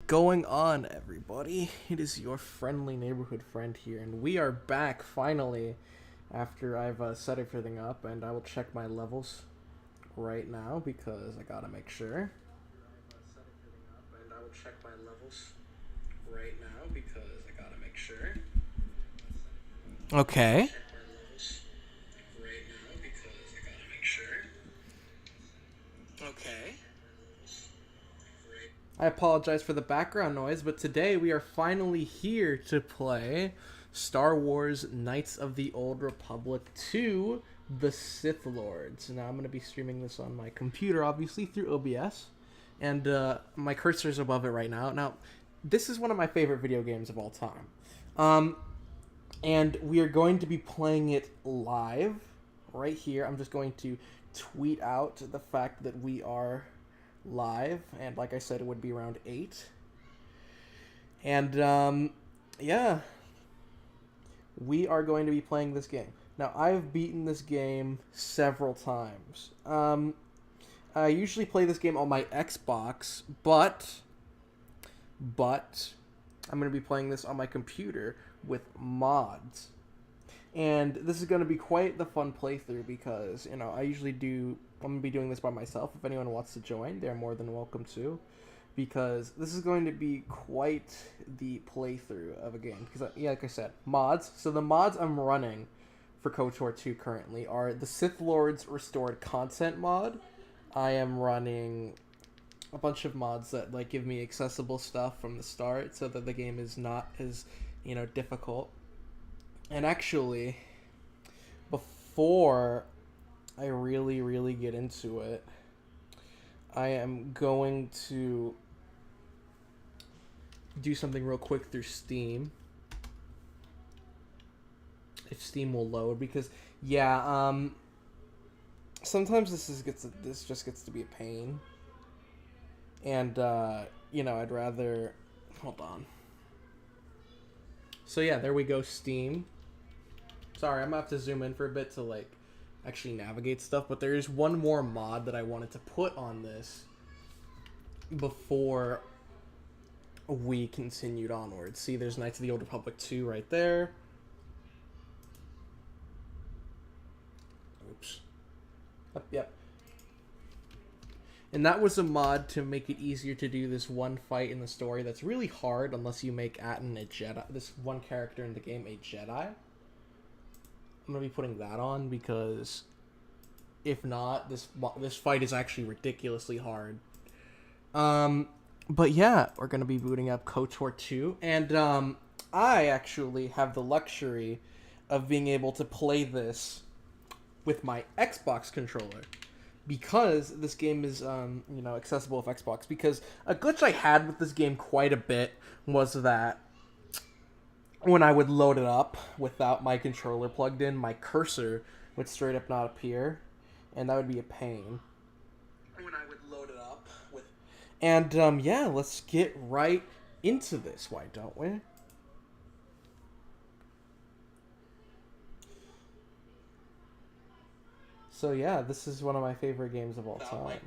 going on, everybody? It is your friendly neighborhood friend here, and we are back finally after I've set everything up, and I will check my levels right now because I gotta make sure. And I will check my levels right now because I gotta make sure. Okay. Okay. I apologize for the background noise, but today we are finally here to play Star Wars Knights of the Old Republic 2, The Sith Lords. Now I'm going to be streaming this on my computer, obviously, through OBS, and my cursor is above it right now. Now, this is one of my favorite video games of all time. And we are going to be playing it live right here. I'm just going to tweet out the fact that we are live, and like I said, it would be around 8. And yeah, we are going to be playing this game. Now, I've beaten this game several times. I usually play this game on my Xbox, but I'm going to be playing this on my computer with mods. And this is going to be quite the fun playthrough because, you know, I'm going to be doing this by myself. If anyone wants to join, they're more than welcome to, because this is going to be quite the playthrough of a game. Because, yeah, like I said, mods. So the mods I'm running for KOTOR 2 currently are the Sith Lords Restored Content mod. I am running a bunch of mods that, like, give me accessible stuff from the start so that the game is not as, you know, difficult. And actually, before I really get into it, I am going to do something real quick through Steam. If Steam will load, because yeah, sometimes this just gets to be a pain. And you know, I'd rather hold on. So yeah, there we go, Steam. Sorry, I'm gonna have to zoom in for a bit to like actually navigate stuff, but there is one more mod that I wanted to put on this before we continued onwards. See, there's Knights of the Old Republic 2 right there. Oops. Yep. And that was a mod to make it easier to do this one fight in the story that's really hard unless you make Atton a Jedi. This one character in the game a Jedi. I'm going to be putting that on because if not, this fight is actually ridiculously hard. But yeah, we're going to be booting up KOTOR 2. And I actually have the luxury of being able to play this with my Xbox controller, because this game is, you know, accessible with Xbox. Because a glitch I had with this game quite a bit was that when I would load it up without my controller plugged in, my cursor would straight up not appear, and that would be a pain. When I would load it up with... And, yeah, let's get right into this, why don't we? So yeah, this is one of my favorite games of all time.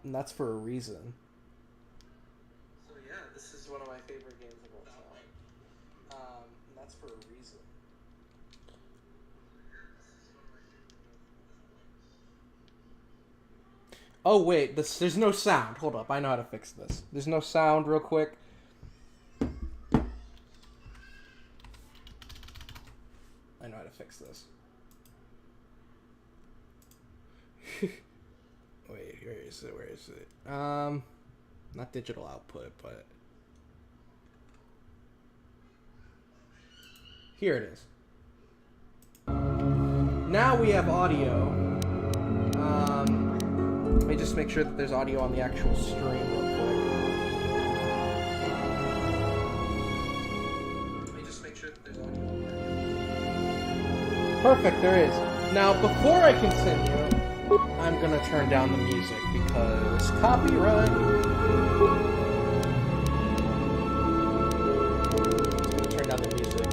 And that's for a reason. So yeah, this is one of my favorite games of all time. And that's for a reason. Oh wait, there's no sound. Hold up, I know how to fix this. There's no sound, real quick. I know how to fix this. Wait, where is it? Not digital output, but here it is. Now we have audio. Let me just make sure that there's audio on the actual stream real quick. Let me just make sure that there's audio. Perfect, there is. Now, before I continue, I'm gonna turn down the music because copyright. I'm gonna turn down the music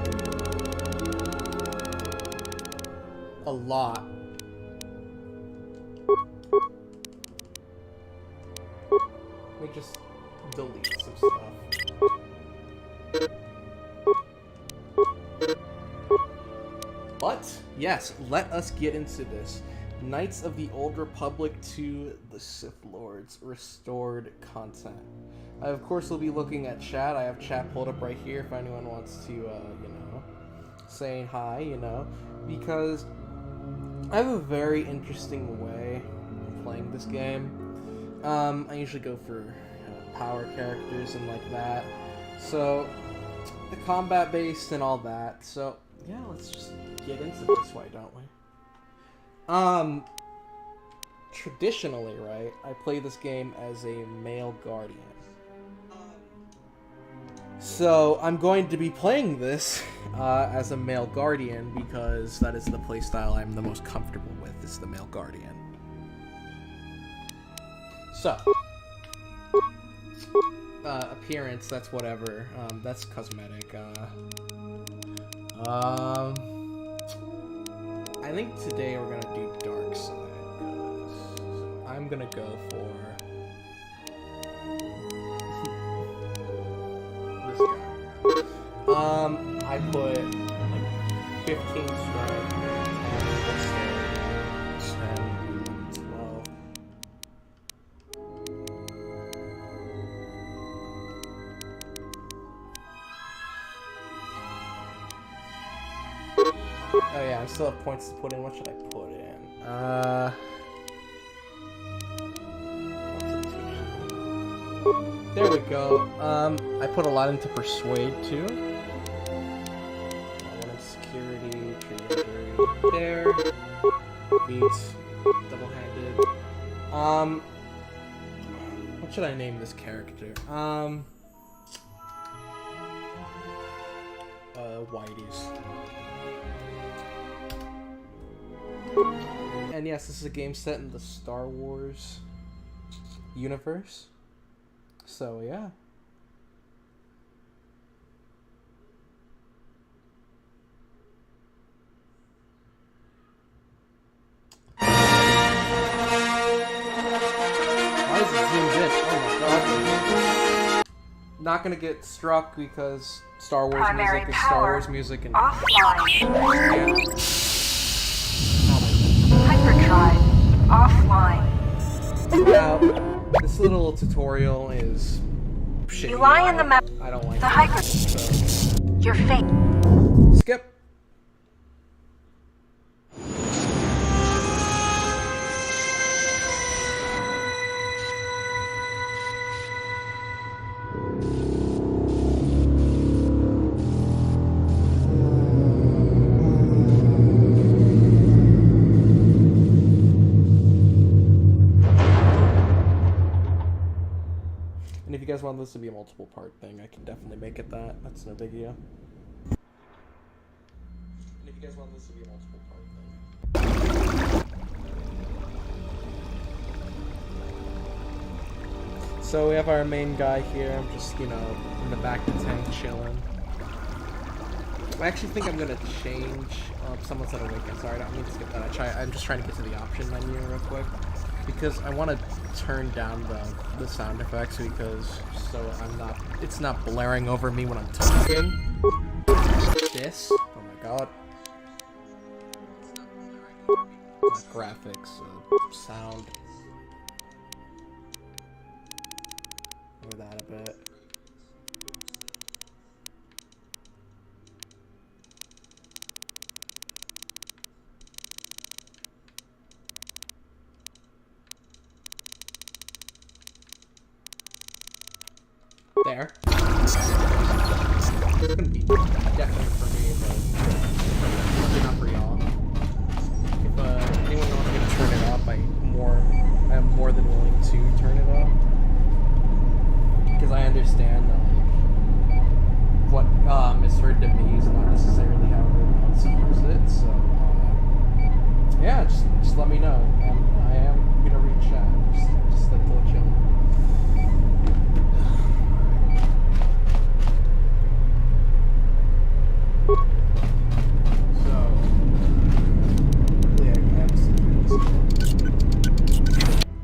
a lot. Let me just delete some stuff. But, yes, let us get into this. Knights of the Old Republic 2, The Sith Lords, restored content. I, of course, will be looking at chat. I have chat pulled up right here if anyone wants to, say hi, because I have a very interesting way of playing this game. I usually go for power characters and like that. So, the combat based and all that. So, yeah, let's just get into this, why don't we? Traditionally, right, I play this game as a male guardian. So, I'm going to be playing this as a male guardian because that is the playstyle I'm the most comfortable with, is the male guardian. So, appearance, that's whatever, that's cosmetic, I think today we're gonna do dark side, because I'm gonna go for this guy. I put like 15 strength and 10, 12. Oh yeah, I still have points to put in. What should I put in? There we go. I put a lot into Persuade too. One in Security, Tree Injury, there. Beats, double-handed. What should I name this character? Whitey's. And yes, this is a game set in the Star Wars universe. So, yeah. Why is it zoomed in? Oh my god. Not gonna get struck because Star Wars Primary music is Star Wars music and... offline. Yeah. Hyperdrive offline. Now, this little tutorial is shitty. You lie in the map. I don't like The it. hyper. So, Your fate. skip. And if you guys want this to be a multiple part thing, I can definitely make it that. That's no big deal. And if you guys want this to be a multiple part thing. So we have our main guy here. I'm just, in the back of the tank chilling. I actually think I'm gonna change. Someone said awaken. Sorry, I don't mean to skip that. I'm just trying to get to the option menu real quick because I want to turn down the sound effects because it's not blaring over me when I'm talking. This. Oh my god. Not graphics, sound. Lower that a bit. There. It's gonna be definitely for me, but probably not for y'all. If anyone wants me to turn it off, I'm more than willing to turn it off. Because I understand that what misheard to me is not necessarily how everyone wants to use it, so yeah, just let me know. And I am gonna read chat. Just like to let you know.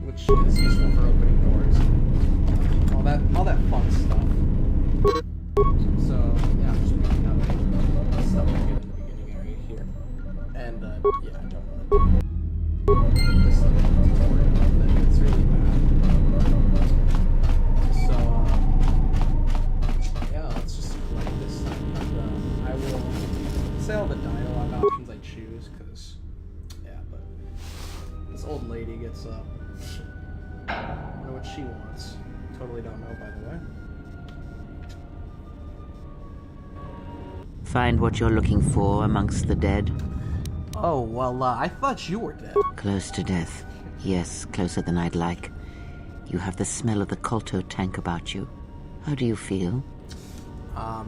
Which is useful for opening doors. All that what she wants. Totally don't know, by the way. Find what you're looking for amongst the dead? Oh, well, I thought you were dead. Close to death. Yes, closer than I'd like. You have the smell of the Kolto tank about you. How do you feel? I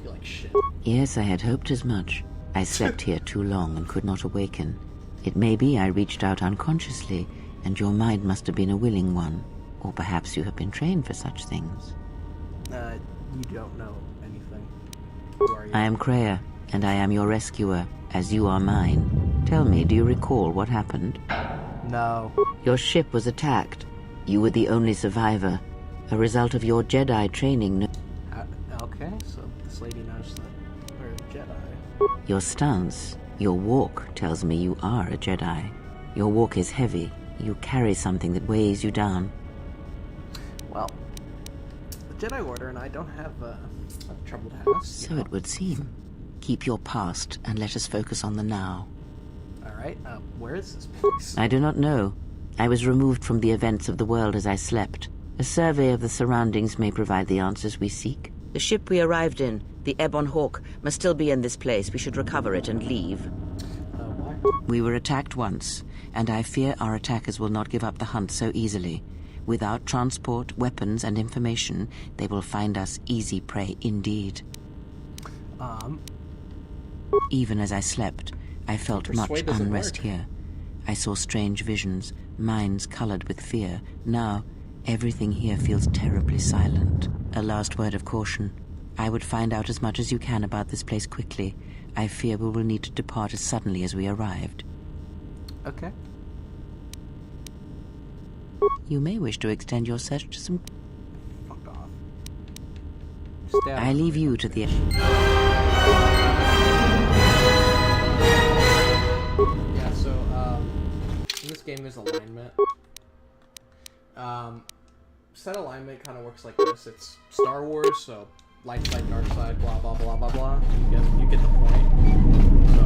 feel like shit. Yes, I had hoped as much. I slept here too long and could not awaken. It may be I reached out unconsciously, and your mind must have been a willing one. Or perhaps you have been trained for such things. You don't know anything. Who are you? I am Kreia, and I am your rescuer, as you are mine. Tell me, do you recall what happened? No. Your ship was attacked. You were the only survivor, a result of your Jedi training. Okay, so this lady knows that we're a Jedi. Your stance, your walk tells me you are a Jedi. Your walk is heavy. You carry something that weighs you down. Well, the Jedi Order and I don't have troubled past. So it would seem. Keep your past and let us focus on the now. Alright, where is this place? I do not know. I was removed from the events of the world as I slept. A survey of the surroundings may provide the answers we seek. The ship we arrived in, the Ebon Hawk, must still be in this place. We should recover it and leave. Why? We were attacked once, and I fear our attackers will not give up the hunt so easily. Without transport, weapons, and information, they will find us easy prey indeed. Even as I slept, I felt much Persuade doesn't unrest work. here. I saw strange visions, minds colored with fear. Now, everything here feels terribly silent. A last word of caution. I would find out as much as you can about this place quickly. I fear we will need to depart as suddenly as we arrived. Okay. You may wish to extend your search to some... Fuck off. Stay out I of leave my you way. to the... Yeah, so, in this game there's alignment. Set alignment kind of works like this. It's Star Wars, so light side, dark side, blah, blah, blah, blah, blah. You get the point. So,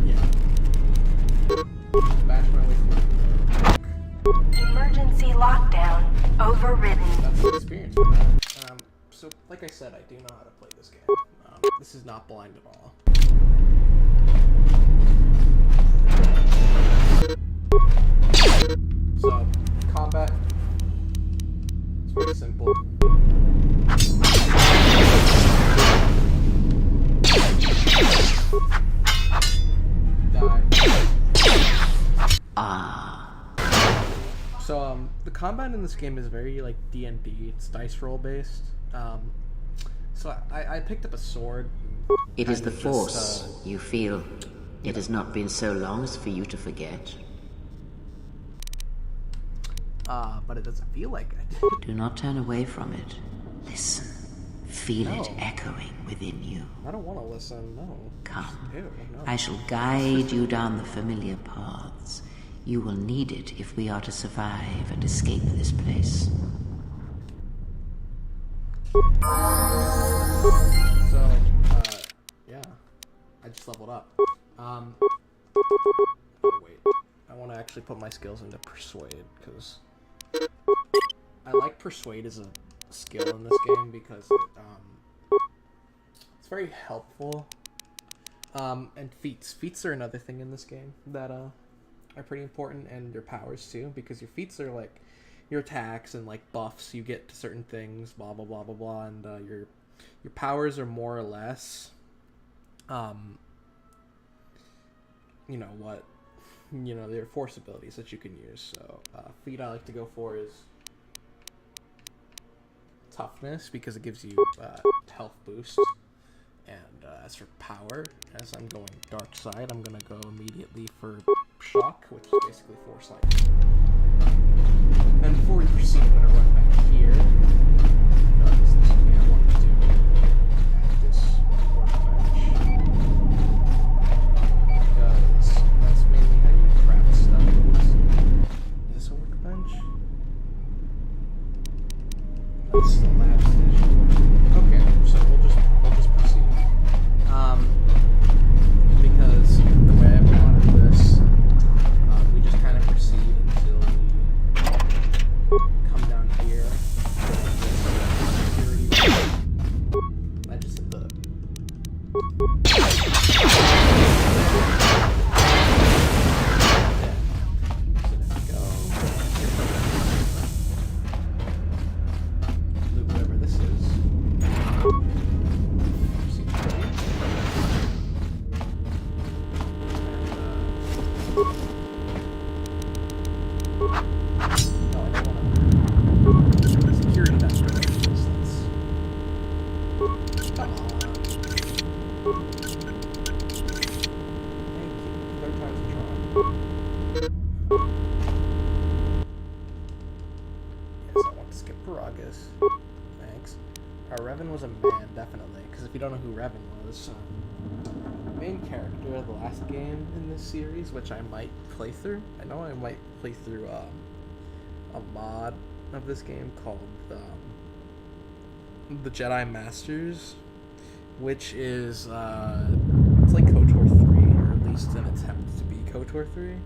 yeah. Bash my way through. Emergency lockdown overridden. That's the experience with that. So, like I said, I do know how to play this game. This is not blind at all. So, combat. It's very simple. So, the combat in this game is very, like, D&D. It's dice roll based. So I picked up a sword. It is kind the of just, Force, you feel. It has not been so long as for you to forget. But it doesn't feel like I did. Do not turn away from it. Listen. Feel it No. echoing within you. I don't want to listen, no. Come. Ew, no. I shall guide you down the familiar paths. You will need it if we are to survive and escape this place. So, yeah. I just leveled up. Oh, wait. I want to actually put my skills into Persuade, because I like Persuade as a skill in this game, because it's very helpful. And feats. Feats are another thing in this game that, are pretty important, and your powers, too, because your feats are, like, your attacks and, like, buffs you get to certain things, blah, blah, blah, blah, blah, and, your powers are more or less, you know, what, you know, they're force abilities that you can use. So, feat I like to go for is toughness, because it gives you, health boost. And, as for power, as I'm going dark side, I'm gonna go immediately for shock, which is basically force lightning. And before we proceed, I'm gonna run back here. This is something I wanted to do at this workbench. Because that's mainly how you craft stuff. Is this a workbench? That's the lab station. Okay, so we'll just proceed. Because the way I plotted this, we just kind of proceed until we Thanks. Revan was a man, definitely. Because if you don't know who Revan was, main character of the last game in this series, which I might play through. I know I might play through a mod of this game called the Jedi Masters, which is it's like KOTOR 3, or at least an attempt to be KOTOR 3.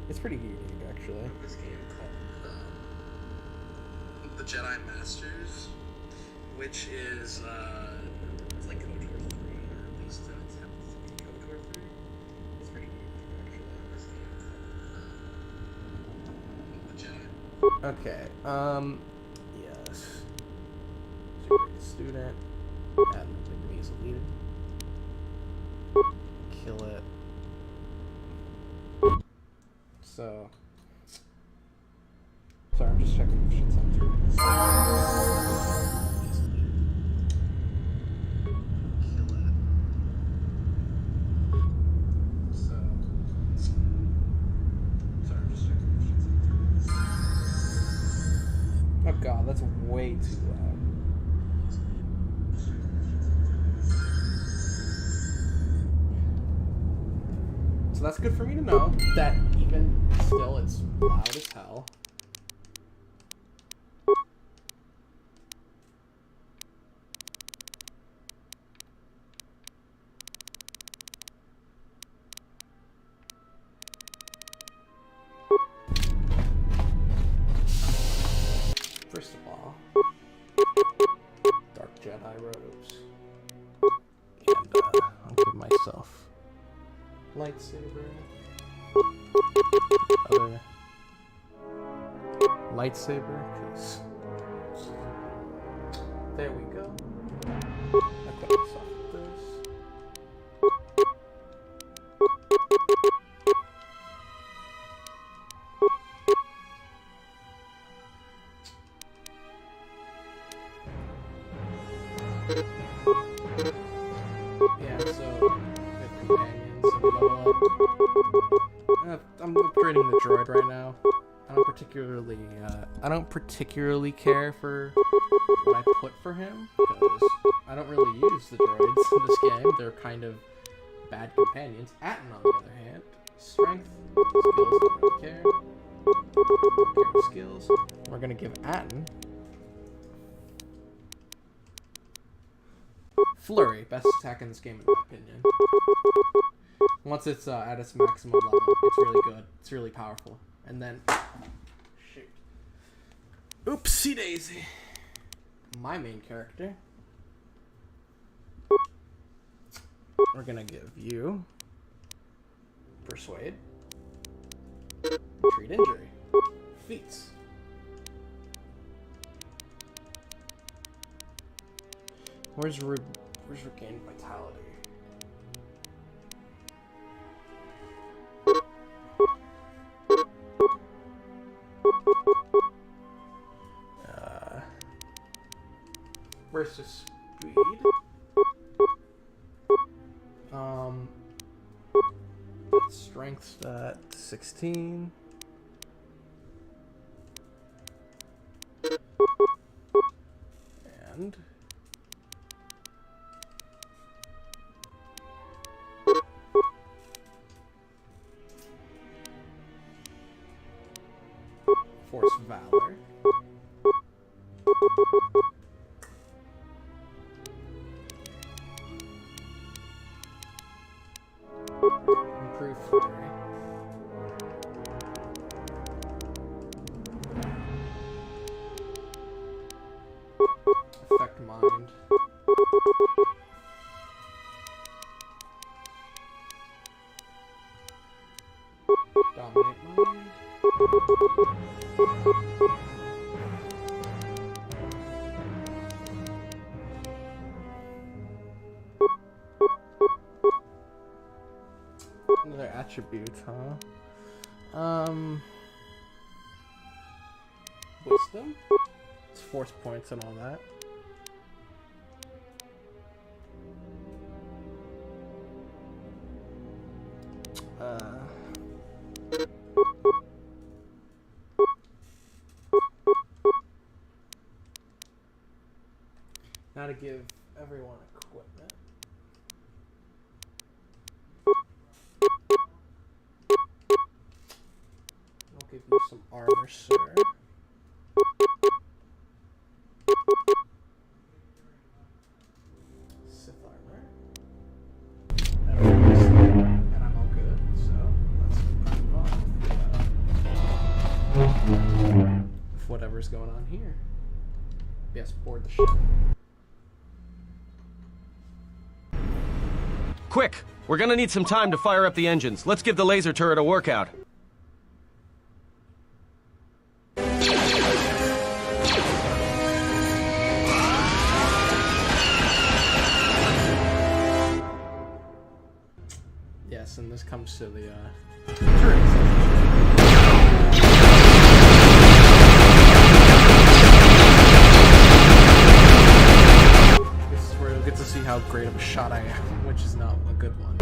It's pretty unique, actually. This game called the Jedi Masters, which is it's like KOTOR 3, or at least an attempt to be KOTOR 3. It's pretty unique, actually. This game called the Jedi. Okay. Yes. Student. Add me as a leader. Kill it. So. Sorry, I'm just checking if shit's on through. Kill it. So. Sorry, I'm just checking if shit's on through. Oh god, that's way too loud. So that's good for me to know that even still it's loud as hell. First of all, Dark Jedi robes. And I'll give myself lightsaber. Other lightsaber, because there we go. Equip myself with this. Yeah, so the companions and level up. I'm upgrading the droid right now. I don't particularly care for what I put for him, because I don't really use the droids in this game. They're kind of bad companions. Atton, on the other hand, strength, skills, don't really care. Don't care with skills. We're gonna give Atton Flurry, best attack in this game in my opinion. Once it's at its maximum level, it's really good. It's really powerful. And then, shoot. Oopsie daisy. My main character. We're gonna give you Persuade, Treat Injury, Feats. Where's Regained Vitality? Versus Speed. Strength's at 16. And Force Valor. Improve Flurry. Affect Mind. Dominate Mind. Another attribute, huh? Wisdom? It's force points and all that. Now to give everyone equipment. I'll give you some armor, sir. Sith armor. And I'm all good, so let's move on with whatever's going on here. Yes, board the ship. Quick! We're gonna need some time to fire up the engines. Let's give the laser turret a workout. Yes, and this comes to the turret. This is where you'll get to see how great of a shot I am, which is not a good one.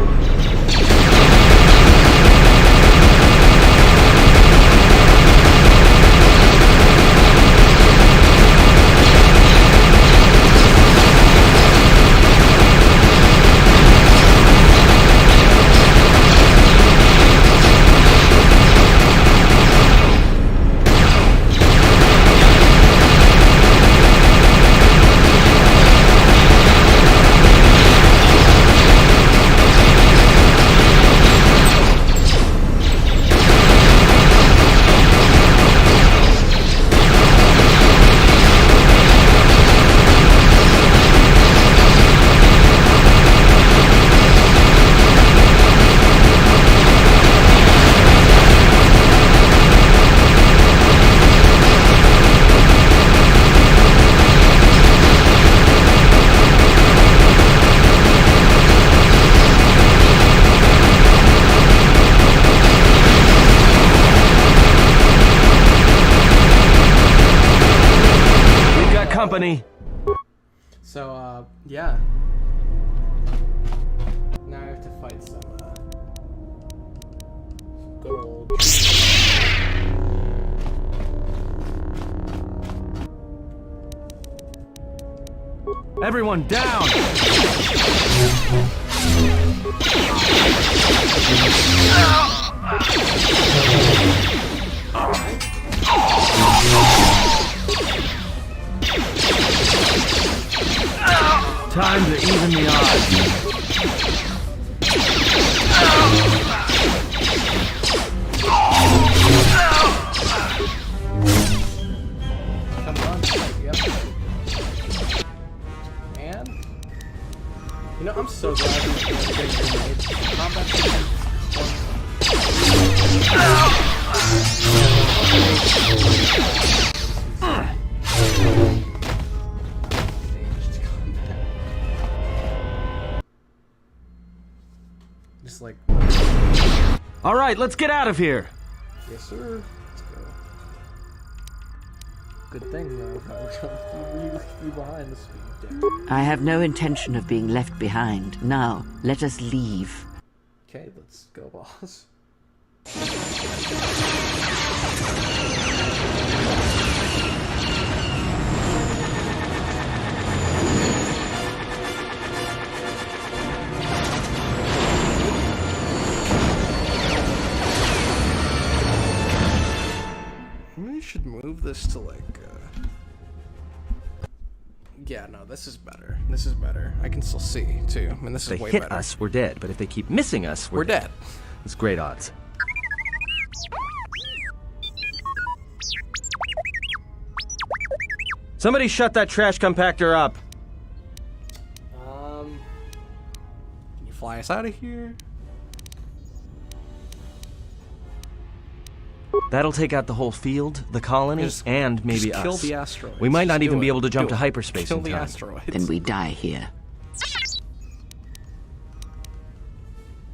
Company. So, yeah. Now I have to fight some good old... Everyone down! Time to even the odds. Come on. Yep. And... You know, I'm so glad these games are made. Combat just like... All right, let's get out of here. Yes, sir. Let's go. Good thing, though, that we're gonna leave you behind the speed deck. I have no intention of being left behind. Now, let us leave. Okay, let's go, boss. Maybe we should move this to like, yeah, no, this is better. This is better. I can still see, too. I mean, this If is they way hit better. us, we're dead. But if they keep missing us, We're dead. It's great odds. Somebody shut that trash compactor up. Can you fly us out of here? That'll take out the whole field, the colony, Just- and maybe just us. kill the asteroids. We might not Just even do be it. able to jump Do to it. hyperspace Kill in the time. asteroids. Then we die here.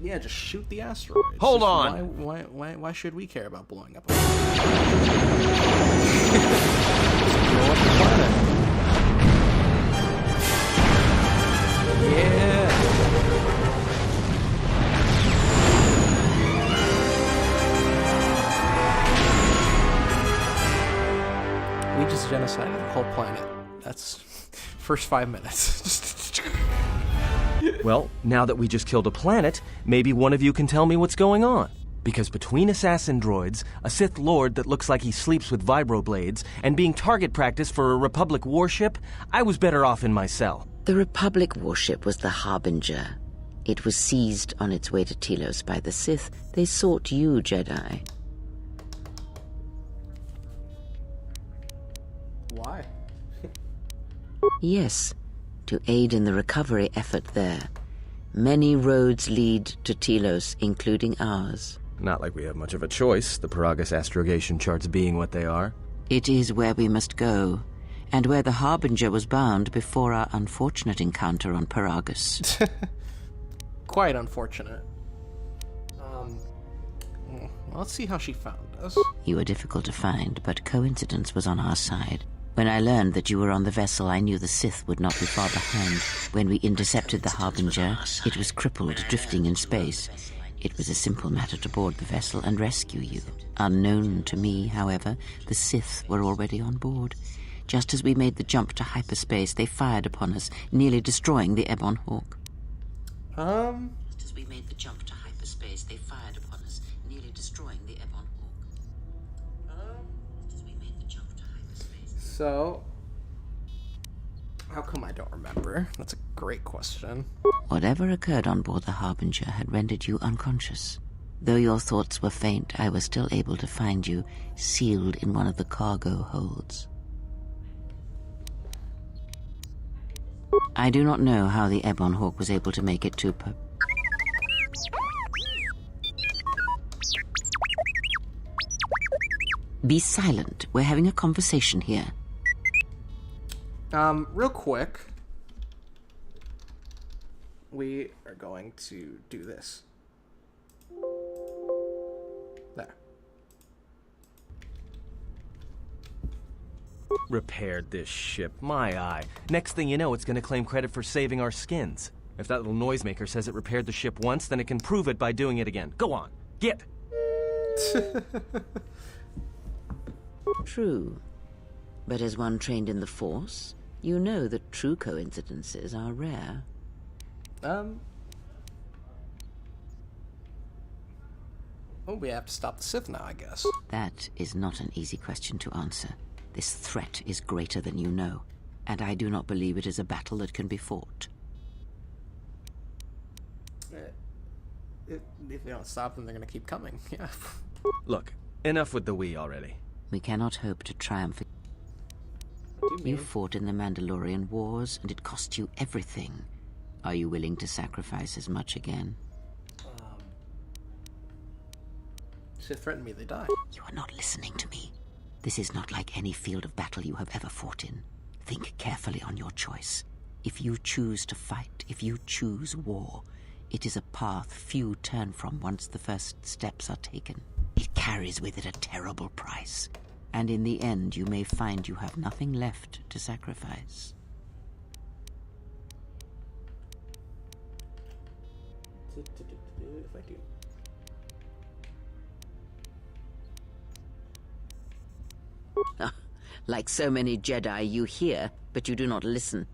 Yeah, just shoot the asteroids. Hold Just on. Why should we care about blowing up? Yeah. We just genocided the whole planet. That's First 5 minutes. Well, now that we just killed a planet, maybe one of you can tell me what's going on. Because between assassin droids, a Sith Lord that looks like he sleeps with vibroblades, and being target practice for a Republic warship, I was better off in my cell. The Republic warship was the Harbinger. It was seized on its way to Telos by the Sith. They sought you, Jedi. Why? Yes, to aid in the recovery effort there. Many roads lead to Telos, including ours. Not like we have much of a choice, the Peragus astrogation charts being what they are. It is where we must go, and where the Harbinger was bound before our unfortunate encounter on Peragus. Quite unfortunate. Let's see how she found us. You were difficult to find, but coincidence was on our side. When I learned that you were on the vessel, I knew the Sith would not be far behind. When we intercepted the Harbinger, it was crippled, drifting in space. It was a simple matter to board the vessel and rescue you. Unknown to me, however, the Sith were already on board. Just as we made the jump to hyperspace, they fired upon us, nearly destroying the Ebon Hawk. Just as we made the jump to hyperspace, they fired upon us, nearly destroying the Ebon Hawk. Just as we made the jump to hyperspace. So, how come I don't remember? That's a great question. Whatever occurred on board the Harbinger had rendered you unconscious. Though your thoughts were faint, I was still able to find you, sealed in one of the cargo holds. I do not know how the Ebon Hawk was able to make it to Be silent. We're having a conversation here. Real quick. We are going to do this. There. Repaired this ship, my eye. Next thing you know, it's gonna claim credit for saving our skins. If that little noisemaker says it repaired the ship once, then it can prove it by doing it again. Go on, get! True. But as one trained in the Force, you know that true coincidences are rare. Well, we have to stop the Sith now, I guess. That is not an easy question to answer. This threat is greater than you know, and I do not believe it is a battle that can be fought. If they don't stop them, they're gonna keep coming. Yeah. Look, enough with the we already. We cannot hope to triumph. What do you You mean? fought in the Mandalorian Wars, and it cost you everything. Are you willing to sacrifice as much again? Sith threatened me, they die. You are not listening to me. This is not like any field of battle you have ever fought in. Think carefully on your choice. If you choose to fight, if you choose war, it is a path few turn from once the first steps are taken. It carries with it a terrible price, and in the end you may find you have nothing left to sacrifice. If I do. Like so many Jedi, you hear, but you do not listen.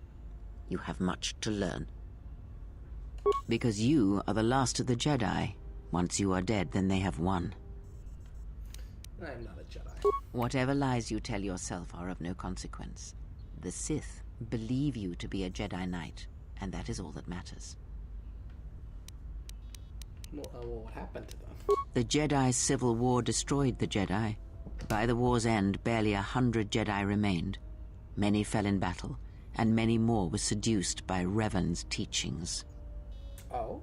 You have much to learn. Because you are the last of the Jedi. Once you are dead, then they have won. I am not a Jedi. Whatever lies you tell yourself are of no consequence. The Sith believe you to be a Jedi Knight, and that is all that matters. Well, what happened to them? The Jedi Civil War destroyed the Jedi. By the war's end, barely 100 Jedi remained. Many fell in battle, and many more were seduced by Revan's teachings. Oh?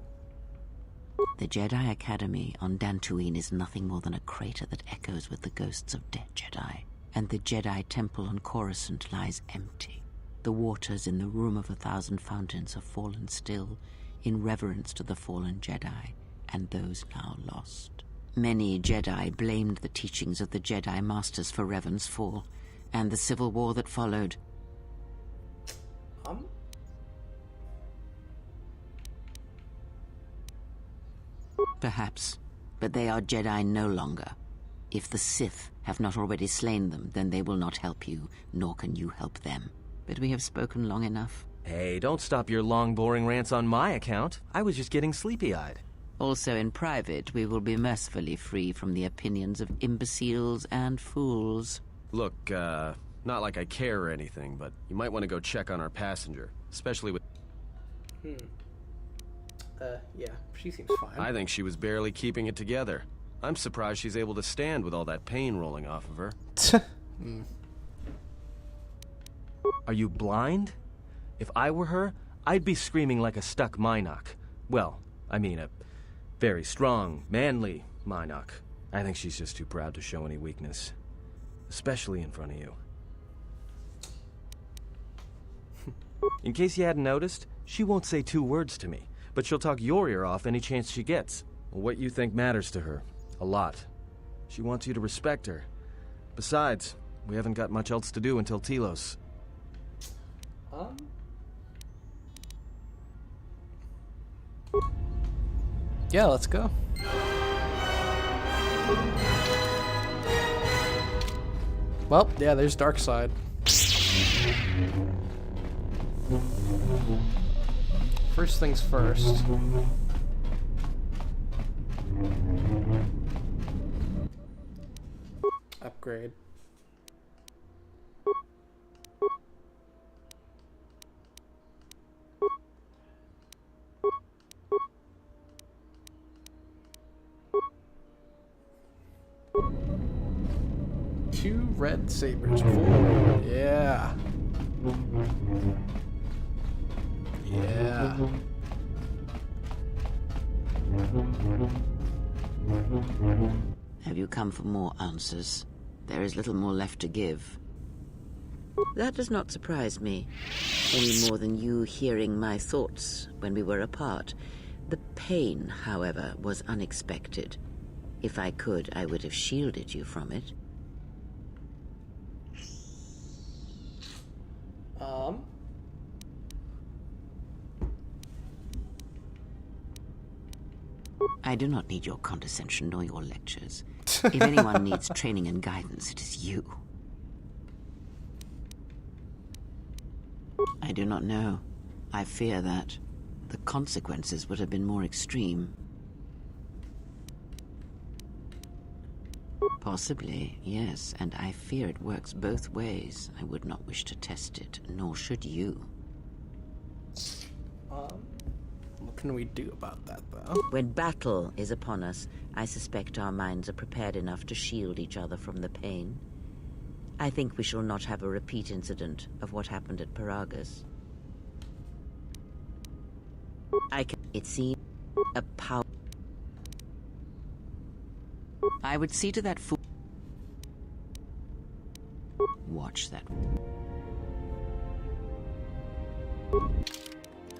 The Jedi Academy on Dantooine is nothing more than a crater that echoes with the ghosts of dead Jedi. And the Jedi Temple on Coruscant lies empty. The waters in the Room of 1,000 Fountains have fallen still, in reverence to the fallen Jedi, and those now lost. Many Jedi blamed the teachings of the Jedi Masters for Revan's fall, and the civil war that followed. Perhaps, but they are Jedi no longer. If the Sith have not already slain them, then they will not help you, nor can you help them. but we have spoken long enough. Hey, don't stop your long, boring rants on my account. I was just getting sleepy-eyed. Also in private, we will be mercifully free from the opinions of imbeciles and fools. Look, not like I care or anything, but you might want to go check on our passenger, especially with... Yeah, she seems fine. I think she was barely keeping it together. I'm surprised she's able to stand with all that pain rolling off of her. Are you blind? If I were her, I'd be screaming like a stuck Minoc. Well, I mean a very strong, manly Minoc. I think she's just too proud to show any weakness. Especially in front of you. In case you hadn't noticed, she won't say 2 words to me, but she'll talk your ear off any chance she gets. What you think matters to her. A lot. She wants you to respect her. Besides, we haven't got much else to do until Telos. Yeah, let's go. Well, yeah, there's Darkseid. First things first. Upgrade. Two red sabers. Forward. Yeah. Yeah. Have you come for more answers? There is little more left to give. That does not surprise me, any more than you hearing my thoughts when we were apart. The pain, however, was unexpected. If I could, I would have shielded you from it. I do not need your condescension nor your lectures. If anyone needs training and guidance, it is you. I do not know. I fear that the consequences would have been more extreme. Possibly, yes, and I fear it works both ways. I would not wish to test it, nor should you. What can we do about that, though? When battle is upon us, I suspect our minds are prepared enough to shield each other from the pain. I think we shall not have a repeat incident of what happened at Paragus. It seems a power. I would see to that fool. Watch that.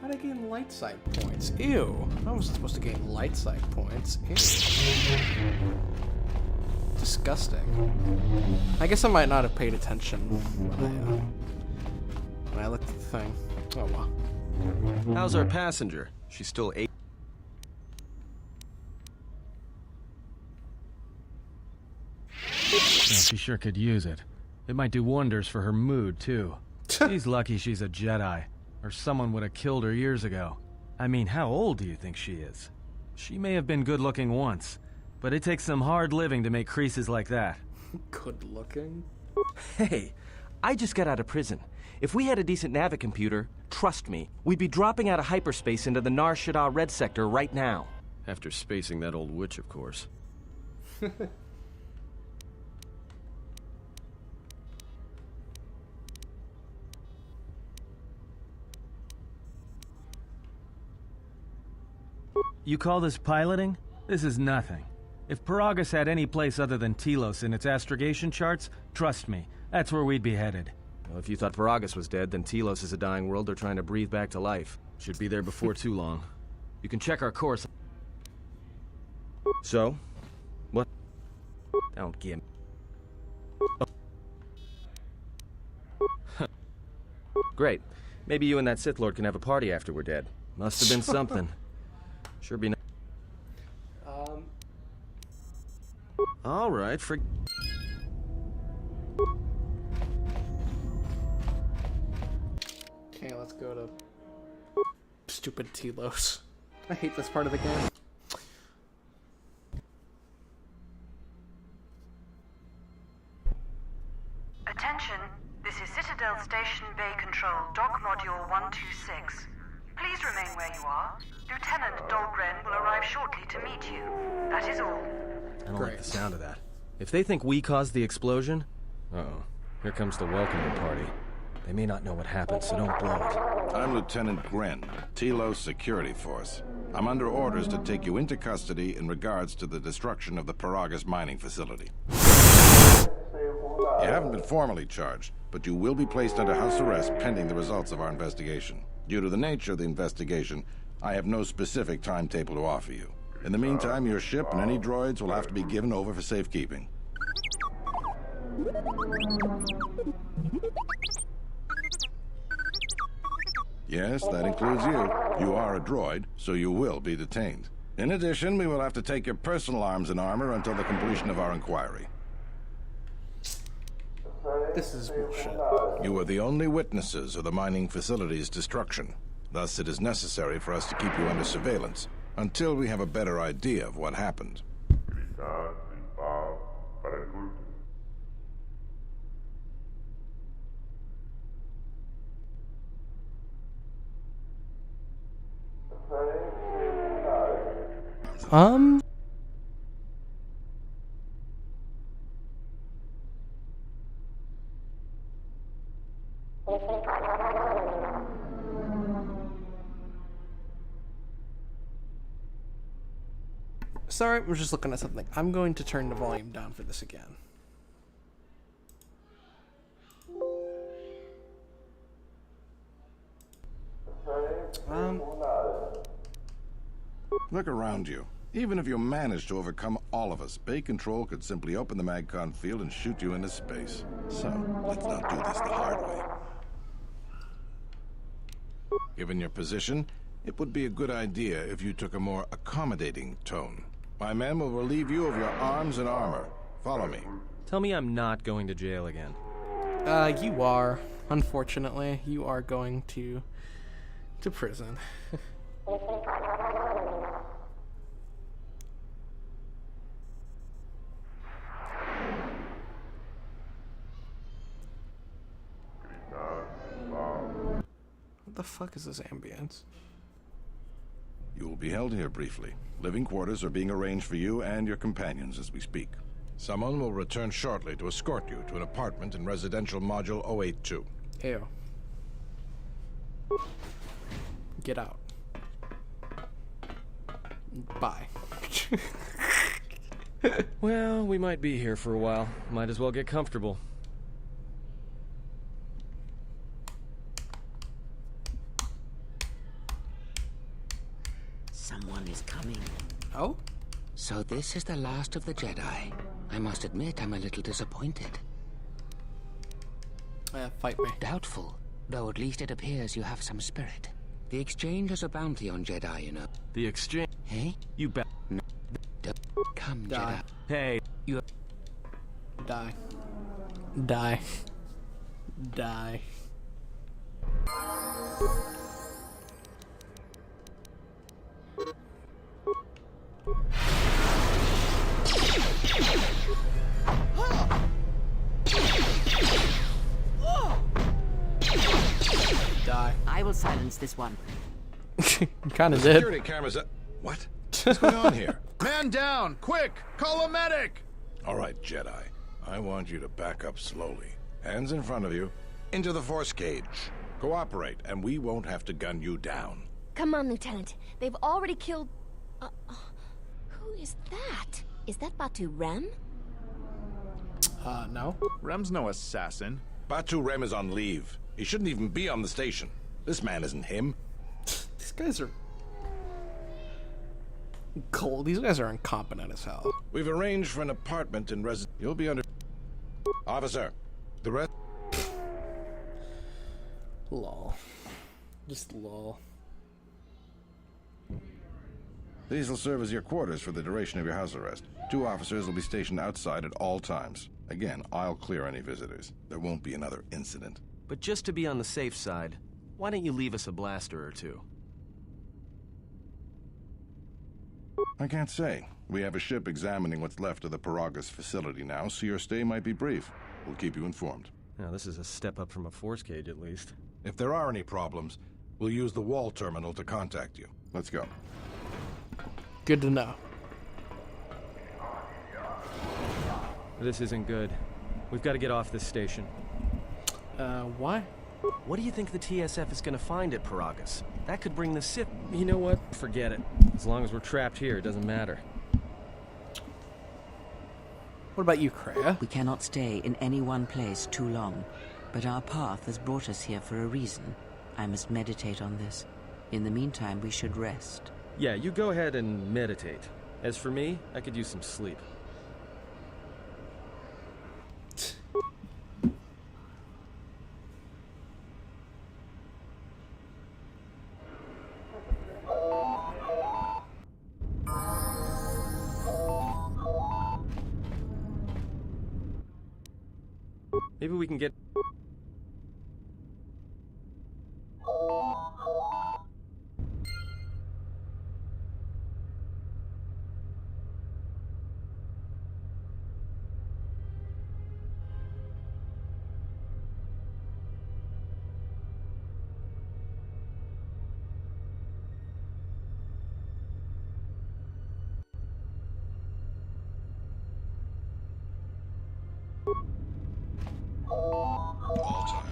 How'd I gain light sight points? Ew. I wasn't supposed to gain light sight points. Ew. Disgusting. I guess I might not have paid attention when I looked at the thing. Oh well. How's our passenger? She's still 8. Yeah, she sure could use it. It might do wonders for her mood, too. She's lucky she's a Jedi, or someone would have killed her years ago. I mean, how old do you think she is? She may have been good-looking once, but it takes some hard living to make creases like that. Good looking. Hey, I just got out of prison. If we had a decent navicomputer, trust me, we'd be dropping out of hyperspace into the Nar Shaddaa Red Sector right now. After spacing that old witch, of course. You call this piloting? This is nothing. If Paragus had any place other than Telos in its astrogation charts, trust me, that's where we'd be headed. Well, if you thought Paragus was dead, then Telos is a dying world they're trying to breathe back to life. Should be there before too long. You can check our course. So? What? Don't give me... Great. Maybe you and that Sith Lord can have a party after we're dead. Must have been something. Sure be nice. All right, for... let's go to stupid Telos. I hate this part of the game. Attention, this is Citadel Station Bay Control, Dock Module 126. Please remain where you are. Lieutenant Dahlgren will arrive shortly to meet you. That is all. I don't Great. like the sound of that. If they think we caused the explosion... Uh-oh. Here comes the welcoming party. They may not know what happened, so don't blow it. I'm Lieutenant Gren, Telos Security Force. I'm under orders to take you into custody in regards to the destruction of the Paragus mining facility. You haven't been formally charged, but you will be placed under house arrest pending the results of our investigation. Due to the nature of the investigation, I have no specific timetable to offer you. In the meantime, your ship and any droids will have to be given over for safekeeping. Yes, that includes you. You are a droid, so you will be detained. In addition, we will have to take your personal arms and armor until the completion of our inquiry. This is bullshit. You are the only witnesses of the mining facility's destruction. Thus, it is necessary for us to keep you under surveillance until we have a better idea of what happened. Sorry, I'm just looking at something. I'm going to turn the volume down for this again. Look around you. Even if you manage to overcome all of us, Bay Control could simply open the MagCon field and shoot you into space. So, let's not do this the hard way. Given your position, it would be a good idea if you took a more accommodating tone. My men will relieve you of your arms and armor. Follow me. Tell me I'm not going to jail again. You are. Unfortunately, you are going to prison. What the fuck is this ambience? You will be held here briefly. Living quarters are being arranged for you and your companions as we speak. Someone will return shortly to escort you to an apartment in residential module 082. Ew. Get out. Bye. Well, we might be here for a while. Might as well get comfortable. Someone is coming. Oh? So this is the last of the Jedi. I must admit I'm a little disappointed. Fight me. Doubtful, though at least it appears you have some spirit. The exchange is a bounty on Jedi, you know. The exchange... Hey? You bet. Come, Die. Jedi. Hey. You... Die. Die. Die. Die. I will silence this one. You kind of did. Security cameras up. What? What's going on here? Man down! Quick! Call a medic! All right, Jedi. I want you to back up slowly. Hands in front of you. Into the Force cage. Cooperate, and we won't have to gun you down. Come on, Lieutenant. They've already killed... who is that? Is that Batu Rem? No. Rem's no assassin. Batu Rem is on leave. He shouldn't even be on the station. This man isn't him. These guys are cold. These guys are incompetent as hell. We've arranged for an apartment in You'll be under... Officer, the rest... Lol. Just lol. These will serve as your quarters for the duration of your house arrest. 2 officers will be stationed outside at all times. Again, I'll clear any visitors. There won't be another incident. But just to be on the safe side, Why don't you leave us a blaster or two? I can't say. We have a ship examining what's left of the Paragus facility now, so your stay might be brief. We'll keep you informed. Now, this is a step up from a force cage, at least. If there are any problems, we'll use the wall terminal to contact you. Let's go. Good to know. This isn't good. We've got to get off this station. Why? What do you think the TSF is going to find at Paragus? That could bring the Sith... You know what? Forget it. As long as we're trapped here, it doesn't matter. What about you, Kreia? We cannot stay in any one place too long, but our path has brought us here for a reason. I must meditate on this. In the meantime, we should rest. Yeah, you go ahead and meditate. As for me, I could use some sleep. Maybe we can get...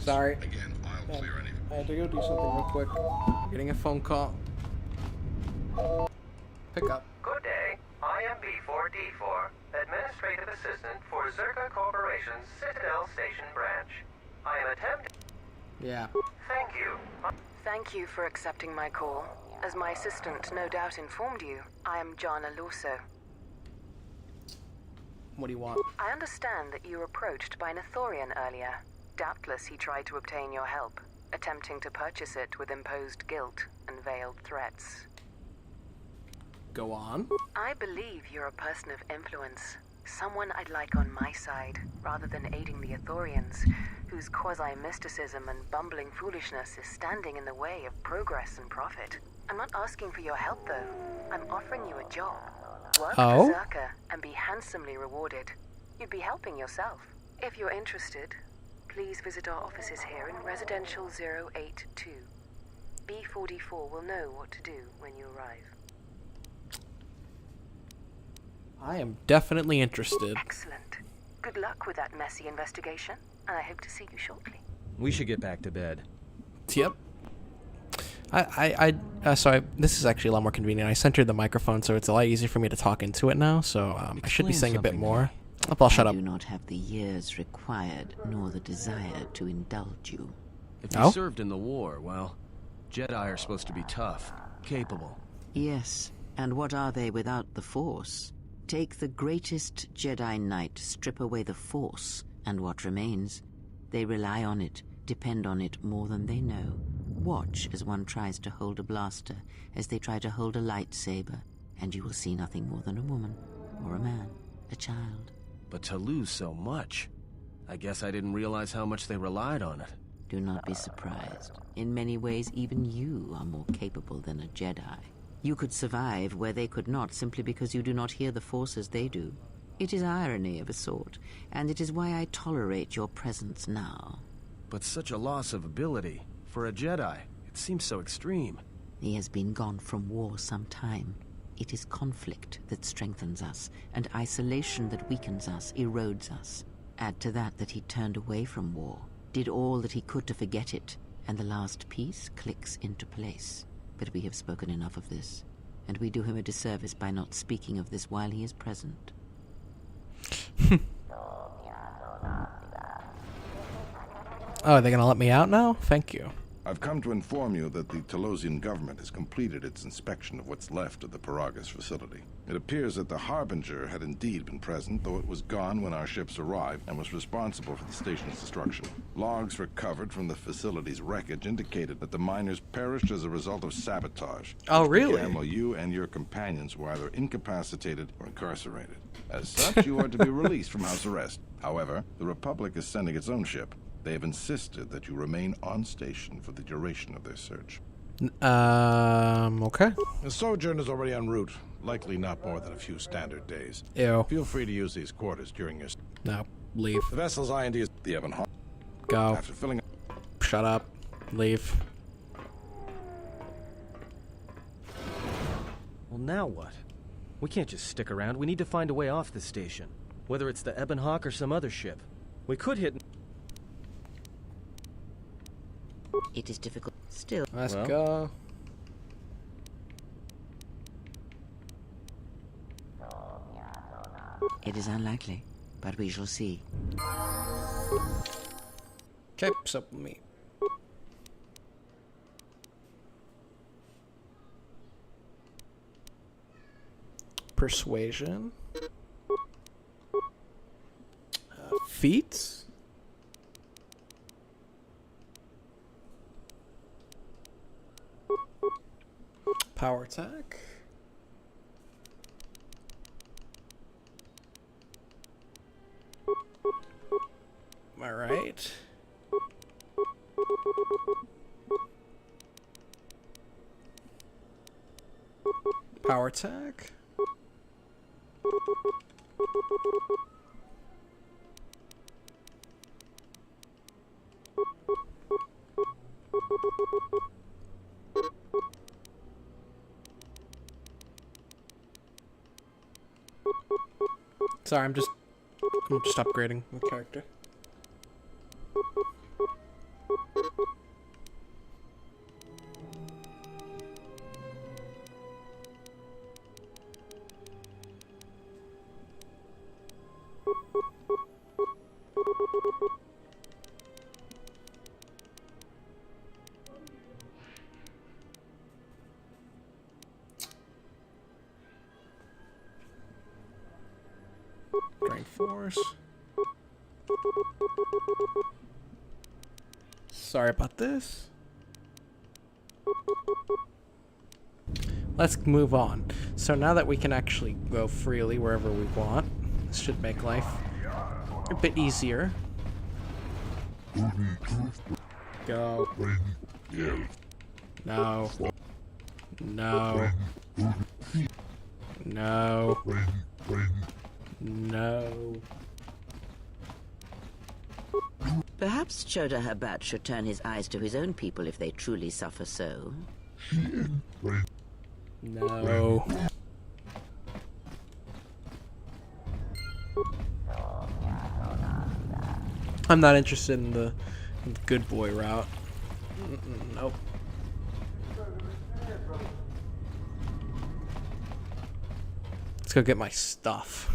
Sorry. Again, I'll clear anything. I had to go do something real quick. Getting a phone call. Pick up. Good day. I am B4D4, Administrative Assistant for Zerka Corporation's Citadel Station branch. I am attempting... Yeah. Thank you. Thank you for accepting my call. As my assistant no doubt informed you, I am Jana Luso. What do you want? I understand that you were approached by an Ithorian earlier. Doubtless he tried to obtain your help, attempting to purchase it with imposed guilt and veiled threats. Go on. I believe you're a person of influence. Someone I'd like on my side, rather than aiding the Ithorians, whose quasi-mysticism and bumbling foolishness is standing in the way of progress and profit. I'm not asking for your help, though. I'm offering you a job. Work for Zerka and be handsomely rewarded. You'd be helping yourself. If you're interested, please visit our offices here in Residential 082. B44 will know what to do when you arrive. I am definitely interested. Excellent. Good luck with that messy investigation, and I hope to see you shortly. We should get back to bed. Yep. This is actually a lot more convenient. I centered the microphone, so it's a lot easier for me to talk into it now, so I should be saying a bit more. I'll shut up. I do not have the years required, nor the desire to indulge you. If you served in the war, well, Jedi are supposed to be tough, capable. Yes, and what are they without the Force? Take the greatest Jedi Knight, strip away the Force, and what remains? They rely on it, depend on it more than they know. Watch as one tries to hold a blaster, as they try to hold a lightsaber, and you will see nothing more than a woman, or a man, a child. But to lose so much, I guess I didn't realize how much they relied on it. Do not be surprised. In many ways, even you are more capable than a Jedi. You could survive where they could not simply because you do not hear the Force as they do. It is irony of a sort, and it is why I tolerate your presence now. But such a loss of ability, for a Jedi, it seems so extreme. He has been gone from war some time. It is conflict that strengthens us, and isolation that weakens us, erodes us. Add to that he turned away from war, did all that he could to forget it, and the last piece clicks into place. But we have spoken enough of this, and we do him a disservice by not speaking of this while he is present. Oh, are they gonna let me out now? Thank you. I've come to inform you that the Telosian government has completed its inspection of what's left of the Paragus facility. It appears that the Harbinger had indeed been present, though it was gone when our ships arrived and was responsible for the station's destruction. Logs recovered from the facility's wreckage indicated that the miners perished as a result of sabotage. Oh, which really? began while you and your companions were either incapacitated or incarcerated. As such, you are to be released from house arrest. However, the Republic is sending its own ship. They have insisted that you remain on station for the duration of their search. Okay. The sojourn is already en route, likely not more than a few standard days. Ew. Feel free to use these quarters during your... No. Leave. The vessel's IND is the Evan Hawk. Go. After filling... Shut up. Leave. Well, now what? We can't just stick around. We need to find a way off this station. Whether it's the Ebon Hawk or some other ship. We could hit... It is difficult. Still. Let's go. It is unlikely, but we shall see. Okay, so me. Persuasion. Feats. Power attack. All right. Power attack. Sorry, I'm just upgrading the character. Drain force. Sorry about this. Let's move on. So now that we can actually go freely wherever we want, this should make life a bit easier. Go. No. No. No. No. Perhaps Choda Habat should turn his eyes to his own people if they truly suffer so. No. I'm not interested in the good boy route. Nope. Let's go get my stuff.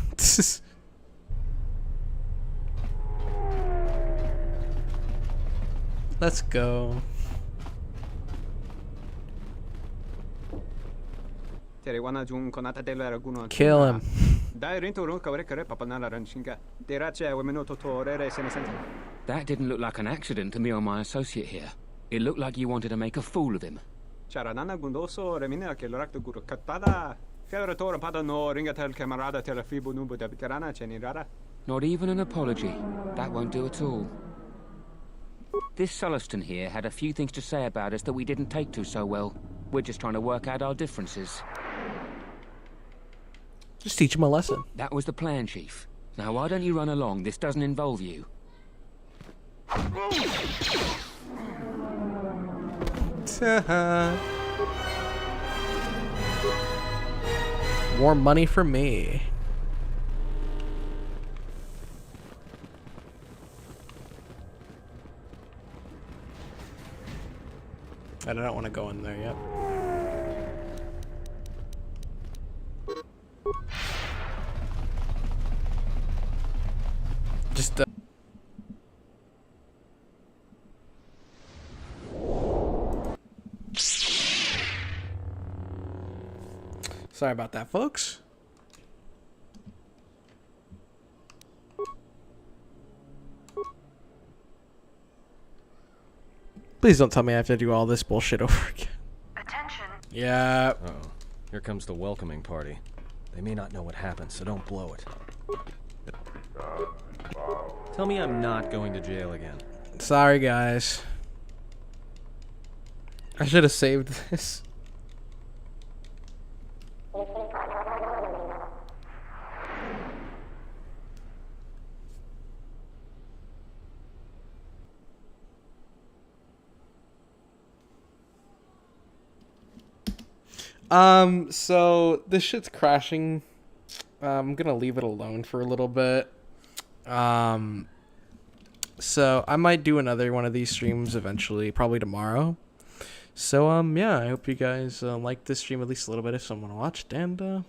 Let's go. Kill him. That didn't look like an accident to me or my associate here. It looked like you wanted to make a fool of him. Not even an apology. That won't do at all. This Sulluston here had a few things to say about us that we didn't take to so well. We're just trying to work out our differences. Just teach him a lesson. That was the plan, Chief. Now why don't you run along? This doesn't involve you. More money for me. I don't want to go in there yet. Just sorry about that, folks. Please don't tell me I have to do all this bullshit over again. Attention. Yeah. Uh-oh. Here comes the welcoming party. They may not know what happened, so don't blow it. Tell me I'm not going to jail again. Sorry, guys. I should have saved this. So this shit's crashing. I'm gonna leave it alone for a little bit. So I might do another one of these streams eventually, probably tomorrow. So yeah, I hope you guys like this stream at least a little bit if someone watched, and